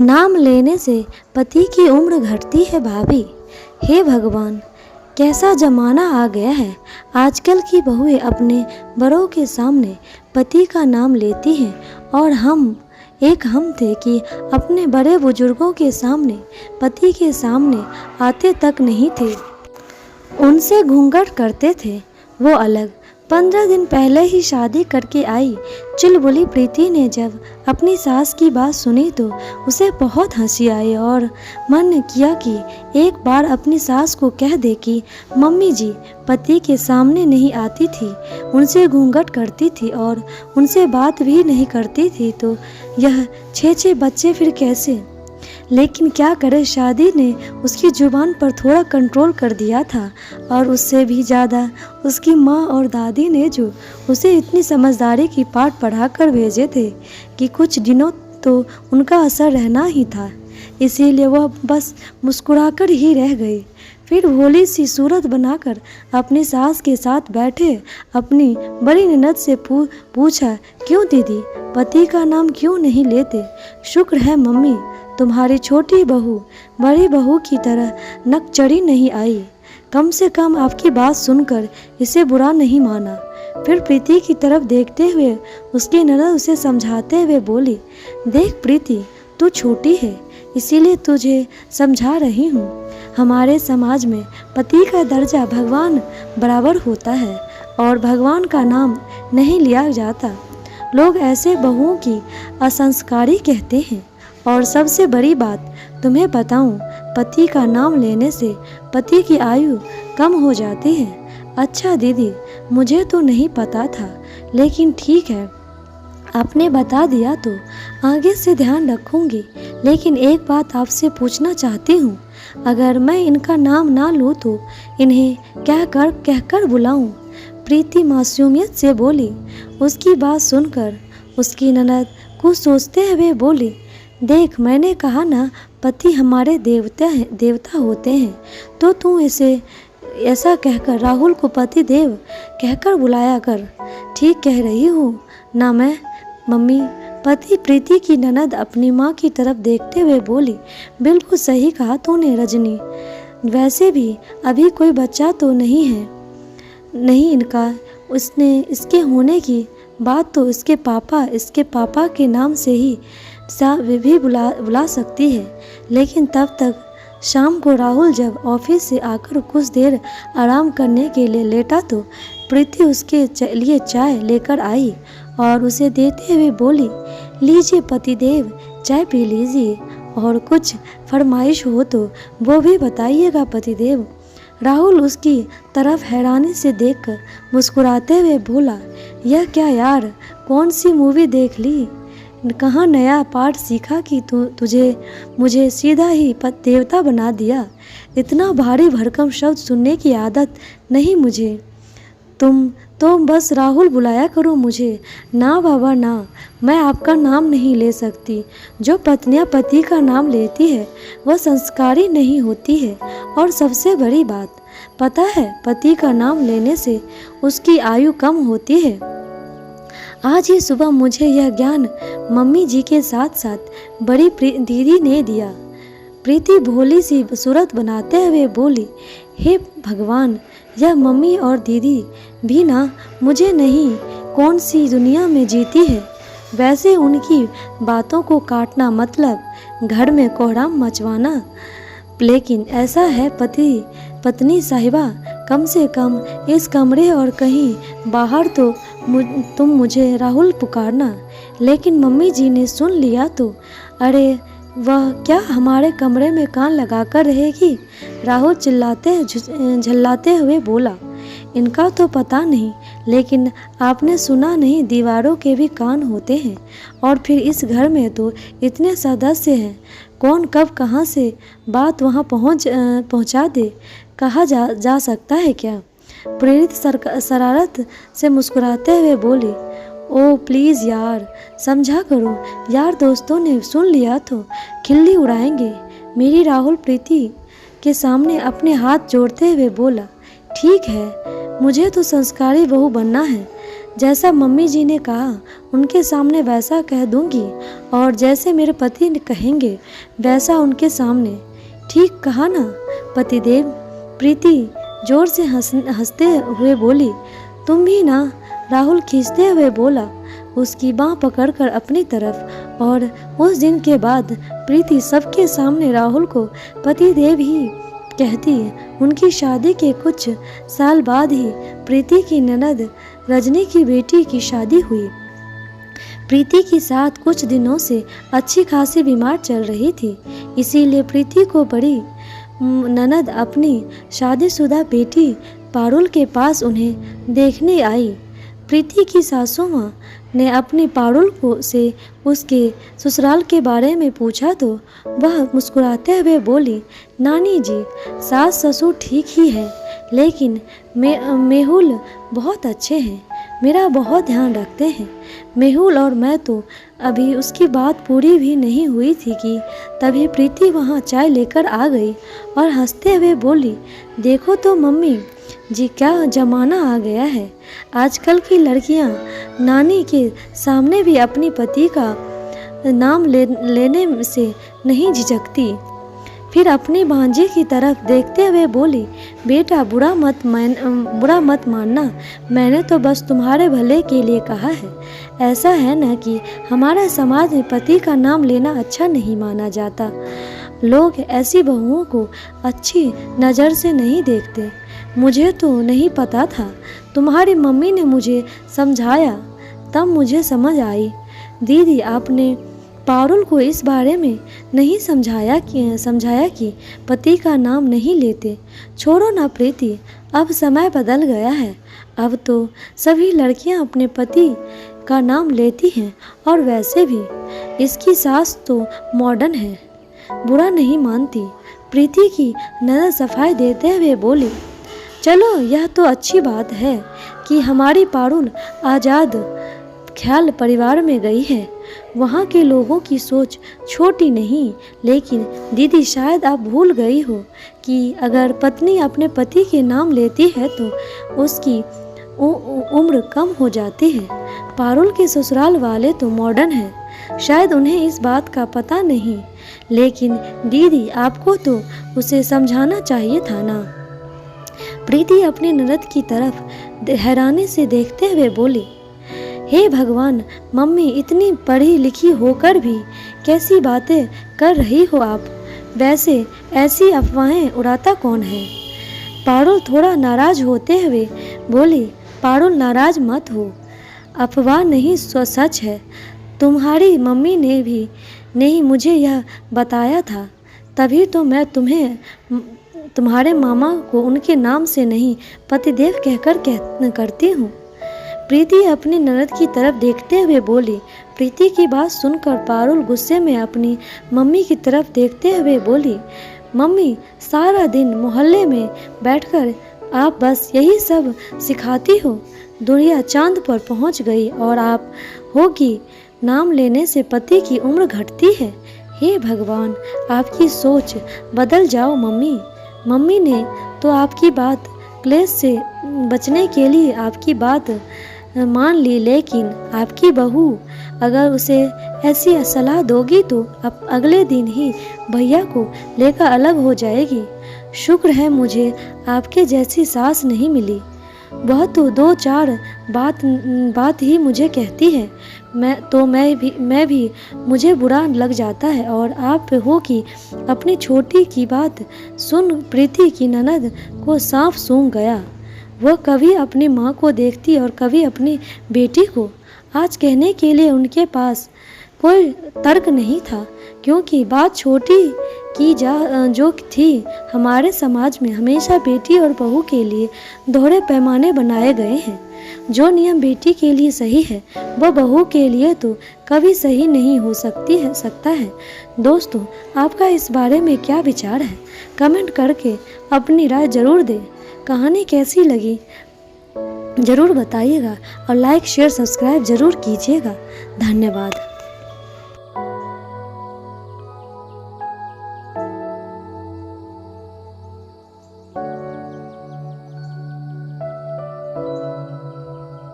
नाम लेने से पति की उम्र घटती है भाभी। हे भगवान, कैसा जमाना आ गया है। आजकल की बहुएं अपने बड़ों के सामने पति का नाम लेती हैं और हम थे कि अपने बड़े बुजुर्गों के सामने पति के सामने आते तक नहीं थे। उनसे घूंघट करते थे, वो अलग। 15 दिन पहले ही शादी करके आई चुलबुली प्रीति ने जब अपनी सास की बात सुनी तो उसे बहुत हंसी आई और मन किया कि एक बार अपनी सास को कह दे कि मम्मी जी पति के सामने नहीं आती थी, उनसे घूंघट करती थी और उनसे बात भी नहीं करती थी, तो यह 6 बच्चे फिर कैसे। लेकिन क्या करे, शादी ने उसकी जुबान पर थोड़ा कंट्रोल कर दिया था और उससे भी ज़्यादा उसकी माँ और दादी ने जो उसे इतनी समझदारी की पाठ पढ़ा कर भेजे थे कि कुछ दिनों तो उनका असर रहना ही था। इसीलिए वह बस मुस्कुराकर ही रह गई। फिर भोली सी सूरत बनाकर अपनी सास के साथ बैठे अपनी बड़ी ननद से पूछा, क्यों दीदी पति का नाम क्यों नहीं लेते। शुक्र है मम्मी तुम्हारी छोटी बहू बड़ी बहू की तरह नकचढ़ी नहीं आई, कम से कम आपकी बात सुनकर इसे बुरा नहीं माना। फिर प्रीति की तरफ देखते हुए उसकी ननद उसे समझाते हुए बोली, देख प्रीति तू छोटी है इसीलिए तुझे समझा रही हूँ। हमारे समाज में पति का दर्जा भगवान बराबर होता है और भगवान का नाम नहीं लिया जाता। लोग ऐसे बहुओं की असंस्कारी कहते हैं। और सबसे बड़ी बात तुम्हें बताऊं, पति का नाम लेने से पति की आयु कम हो जाती है। अच्छा दीदी मुझे तो नहीं पता था, लेकिन ठीक है आपने बता दिया तो आगे से ध्यान रखूंगी। लेकिन एक बात आपसे पूछना चाहती हूँ, अगर मैं इनका नाम ना लूँ तो इन्हें कहकर बुलाऊं। प्रीति मासूमियत से बोली। उसकी बात सुनकर उसकी ननद कुछ सोचते हुए बोली, देख मैंने कहा ना पति हमारे देवता होते हैं, तो तू इसे ऐसा कहकर राहुल को पति देव कहकर बुलाया कर। ठीक कह रही हूँ ना मैं मम्मी। पति प्रीति की ननद अपनी माँ की तरफ देखते हुए बोली, बिल्कुल सही कहा तूने रजनी। वैसे भी अभी कोई बच्चा तो नहीं है नहीं इनका, उसने इसके होने की बात तो इसके पापा के नाम से ही भी बुला सकती है। लेकिन तब तक शाम को राहुल जब ऑफिस से आकर कुछ देर आराम करने के लिए लेटा तो प्रीति उसके लिए चाय लेकर आई और उसे देते हुए बोली, लीजिए पतिदेव चाय पी लीजिए और कुछ फरमाइश हो तो वो भी बताइएगा पतिदेव। राहुल उसकी तरफ हैरानी से देखकर मुस्कुराते हुए बोला, यह क्या यार, कौन सी मूवी देख ली, कहाँ नया पाठ सीखा कि मुझे सीधा ही देवता बना दिया। इतना भारी भरकम शब्द सुनने की आदत नहीं मुझे। तुम तो बस राहुल बुलाया करो मुझे। ना बाबा ना, मैं आपका नाम नहीं ले सकती। जो पत्नियां पति का नाम लेती है वह संस्कारी नहीं होती है। और सबसे बड़ी बात पता है, पति का नाम लेने से उसकी आयु कम होती है। आज ही सुबह मुझे यह ज्ञान मम्मी जी के साथ साथ बड़ी दीदी ने दिया। प्रीति भोली सी सूरत बनाते हुए बोली, हे भगवान, यह मम्मी और दीदी भी ना मुझे नहीं कौन सी दुनिया में जीती है। वैसे उनकी बातों को काटना मतलब घर में कोहराम मचवाना, लेकिन ऐसा है पत्नी साहिबा, कम से कम इस कमरे और कहीं बाहर तो तुम मुझे राहुल पुकारना। लेकिन मम्मी जी ने सुन लिया तो अरे वह क्या हमारे कमरे में कान लगाकर रहेगी। राहुल झल्लाते हुए बोला, इनका तो पता नहीं, लेकिन आपने सुना नहीं, दीवारों के भी कान होते हैं। और फिर इस घर में तो इतने सदस्य हैं, कौन कब कहाँ से बात वहाँ पहुँचा दे, कहा जा सकता है क्या। प्रेरित शरारत से मुस्कुराते हुए बोली, ओह प्लीज़ यार समझा करो यार, दोस्तों ने सुन लिया तो खिल्ली उड़ाएंगे मेरी। राहुल प्रीति के सामने अपने हाथ जोड़ते हुए बोला, ठीक है मुझे तो संस्कारी बहू बनना है, जैसा मम्मी जी ने कहा उनके सामने वैसा कह दूंगी और जैसे मेरे पति कहेंगे वैसा उनके सामने। ठीक कहा ना पतिदेव? प्रीति जोर से हंसते हुए बोली। तुम भी ना? राहुल खींचते हुए बोला, उसकी बाँह पकड़कर अपनी तरफ। और उस दिन के बाद प्रीति सबके सामने राहुल को पतिदेव ही कहती। उनकी शादी के कुछ साल बाद ही प्रीति की ननद रजनी की बेटी की शादी हुई। प्रीति की साथ कुछ दिनों से अच्छी खासी बीमार चल रही थी, इसीलिए प्रीति को बड़ी ननद अपनी शादीशुदा बेटी पारुल के पास उन्हें देखने आई। प्रीति की सासू माँ ने अपनी पारुल को से उसके ससुराल के बारे में पूछा तो वह मुस्कुराते हुए बोली, नानी जी सास ससुर ठीक ही है, लेकिन मेहुल बहुत अच्छे हैं, मेरा बहुत ध्यान रखते हैं। मेहुल और मैं तो अभी उसकी बात पूरी भी नहीं हुई थी कि तभी प्रीति वहाँ चाय लेकर आ गई और हंसते हुए बोली, देखो तो मम्मी जी क्या ज़माना आ गया है। आजकल की लड़कियां नानी के सामने भी अपनी पति का नाम लेने से नहीं झिझकती। फिर अपनी भांजी की तरफ देखते हुए बोली, बेटा बुरा मत मानना, मैंने तो बस तुम्हारे भले के लिए कहा है। ऐसा है ना कि हमारा समाज में पति का नाम लेना अच्छा नहीं माना जाता। लोग ऐसी बहुओं को अच्छी नज़र से नहीं देखते। मुझे तो नहीं पता था, तुम्हारी मम्मी ने मुझे समझाया तब मुझे समझ आई। दीदी आपने पारुल को इस बारे में नहीं समझाया कि पति का नाम नहीं लेते। छोड़ो ना प्रीति, अब समय बदल गया है। अब तो सभी लड़कियां अपने पति का नाम लेती हैं और वैसे भी इसकी सास तो मॉडर्न है, बुरा नहीं मानती। प्रीति की नज़र सफाई देते हुए बोली, चलो यह तो अच्छी बात है कि हमारी पारुल आज़ाद ख्याल परिवार में गई है। वहाँ के लोगों की सोच छोटी नहीं, लेकिन दीदी शायद आप भूल गई हो कि अगर पत्नी अपने पति के नाम लेती है तो उसकी उम्र कम हो जाती है। पारुल के ससुराल वाले तो मॉडर्न हैं, शायद उन्हें इस बात का पता नहीं, लेकिन दीदी आपको तो उसे समझाना चाहिए था ना। प्रीति अपनी ननद की तरफ हैरानी से देखते हुए बोली, हे भगवान, मम्मी इतनी पढ़ी लिखी होकर भी कैसी बातें कर रही हो आप। वैसे ऐसी अफवाहें उड़ाता कौन है? पारुल थोड़ा नाराज होते हुए बोली, पारुल नाराज मत हो, अफवाह नहीं सच है। तुम्हारी मम्मी ने ही मुझे यह बताया था, तभी तो मैं तुम्हारे मामा को उनके नाम से नहीं पतिदेव कहकर करती हूँ। प्रीति अपनी ननद की तरफ देखते हुए बोली। प्रीति की बात सुनकर पारुल गुस्से में अपनी मम्मी की तरफ देखते हुए बोली, मम्मी सारा दिन मोहल्ले में बैठकर आप बस यही सब सिखाती हो। दुनिया चांद पर पहुंच गई और आप हो कि नाम लेने से पति की उम्र घटती है। हे भगवान, आपकी सोच बदल जाओ मम्मी। मम्मी ने तो आपकी बात क्लेश से बचने के लिए आपकी बात मान ली, लेकिन आपकी बहू अगर उसे ऐसी सलाह दोगी तो अब अगले दिन ही भैया को लेकर अलग हो जाएगी। शुक्र है मुझे आपके जैसी सास नहीं मिली। वह तो 2-4 बात ही मुझे कहती है, मैं भी मुझे बुरा लग जाता है। और आप हो कि अपनी छोटी की बात सुन प्रीति की ननद को सांप सूंघ गया। वह कभी अपनी माँ को देखती और कभी अपनी बेटी को। आज कहने के लिए उनके पास कोई तर्क नहीं था, क्योंकि बात छोटी की जो थी। हमारे समाज में हमेशा बेटी और बहू के लिए दोहरे पैमाने बनाए गए हैं। जो नियम बेटी के लिए सही है वह बहू के लिए तो कभी सही नहीं हो सकता है। दोस्तों, आपका इस बारे में क्या विचार है? कमेंट करके अपनी राय जरूर दें। कहानी कैसी लगी ज़रूर बताइएगा और लाइक शेयर सब्सक्राइब ज़रूर कीजिएगा। धन्यवाद।